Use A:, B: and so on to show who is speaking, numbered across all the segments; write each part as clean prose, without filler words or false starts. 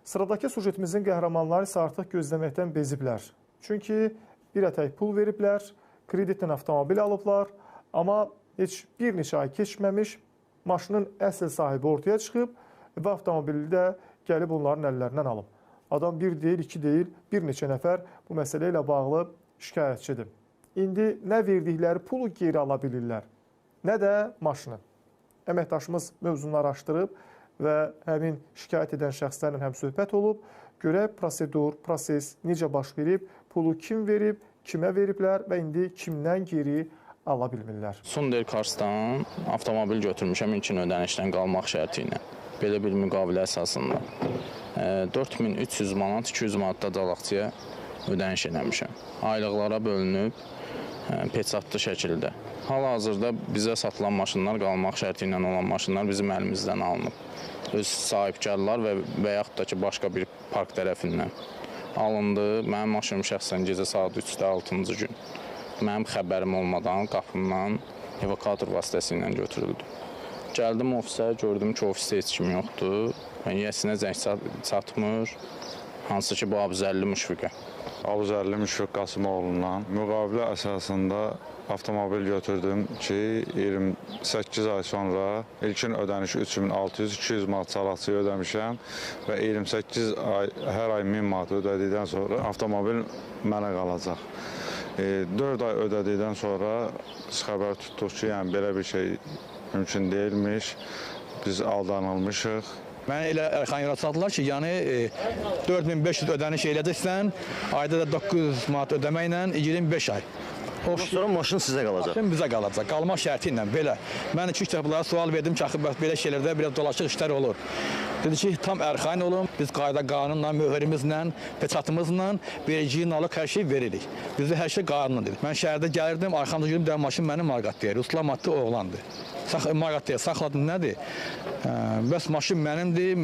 A: Sıradakı sujetimizin qəhrəmanları isə artıq gözləməkdən beziblər. Çünki bir ətək pul veriblər, kreditlə avtomobil alıblar, amma heç bir neçə ay keçməmiş maşının əsl sahibi ortaya çıxıb və avtomobili də gəlib onların əllərindən alıb. Adam bir deyil, iki deyil, bir neçə nəfər bu məsələ ilə bağlı şikayətçidir. İndi nə verdikləri pulu geri ala bilirlər, nə də maşını. Əməkdaşımız mövzunu araşdırıb və həmin şikayət edən şəxslərlə həm söhbət olub, görək prosedur, proses necə baş verib, pulu kim verib, kimə veriblər və indi kimdən geri ala bilmirlər.
B: Sonder Karsdan avtomobil götürmüşəm ilkin ödənişdən qalmaq şərti ilə. Belə bir müqavilə əsasında 4300 manat, 200 manat da dalaqçıya ödəniş eləmişəm. Aylıqlara bölünüb peçatlı şəkildə. Hal-hazırda bizə satılan maşınlar, qalmaq şərti ilə olan maşınlar bizim əlimizdən alınıb. Öz sahibkarlar və yaxud da ki, başqa bir park tərəfindən alındı. Mənim maşınım şəxsən gecə saat 3-də 6-cı gün mənim xəbərim olmadan qapımdan evakuator vasitəsilə götürüldü. Gəldim ofisə, gördüm ki, ofisdə heç kim yoxdur. Yəsinə zəng çatmır, hansı ki, bu Abuzərli Müşfiqə.
C: Abuzərli Müşfiq Qasımoğlu'ndan müqavilə əsasında avtomobil götürdüm ki, 28 ay sonra ilkin ödənişi 3600-200 manat çalaqçıya ödəmişəm və 28 ay, hər ay 1000 manat ödədikdən sonra avtomobil mənə qalacaq. 4 ay ödədikdən sonra biz xəbər tutduq ki, yəni belə bir şey mümkün deyilmiş, biz aldanılmışıq.
D: Mənə elə Ərxan yaratsadılar ki, yəni 4500 ödəniş eləyəcəksən, ayda da 900 manat ödəməklə 25 ay.
E: Sonra maşın sizə qalacaq.
D: Maşın bizə qalacaq. Qalmaq şərti ilə belə. Mən 2-3 dəfə bunlara sual verdim ki, belə şeylərdə biraz dolaşıq işlər olur. Dedi ki, tam ərxain olun, biz qayda qanunla, möhürümüzlə, peçatımızla vericiyi alıq hər şey veririk. Bizdə hər şey qanunla dedik. Mən şəhərdə gəlirdim, arxamda görüm, maşın mənim marqat deyir. Ruslan adlı oğlandır. Marqat deyir, saxladım nədir? Bəs maşın mənimdir,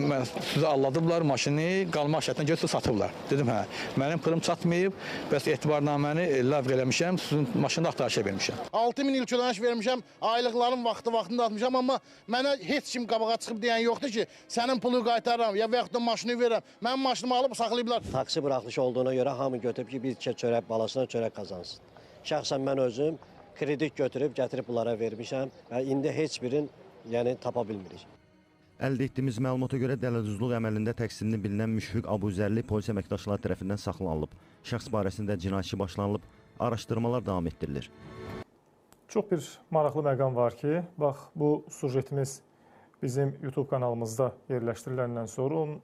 D: sizə alladıblar maşını, qalmaq şərtindən götürüb satıblar. Dedim, hə, mənim pulum çatmayıb, bəs etibarnaməni ləğv eləmişəm, sizin maşını axtarışa vermişəm.
F: 6000 il ödəniş vermişəm, aylıqların vaxtında atmışam, amma mənə heç kim qabağa çıxıb deyən yoxdur ki, sənin pulu qaytarıram, ya və yaxud da maşını verirəm. Mənim maşınımı alıb saxlayıblar.
E: Taksi buraxılışı olduğuna görə hamı götürüb ki, bir çörək balasına çörək qazansın. Şəxsən mən özüm kredit götürüb, gətirib bunlara vermişəm və indi heç birini tapa bilmirik.
G: Əldə etdiyimiz məlumata görə dələduzluq əməlində təqsirli bilinən Müşfiq Abuzərli polis əməkdaşları tərəfindən saxlanılıb. Şəxs barəsində cinayət işi başlanılıb, araşdırmalar davam etdirilir.
A: Çox bir maraqlı məqam var ki, bax bu sujetimiz bizim YouTube kanalımızda yerləşdiriləndən sonra onun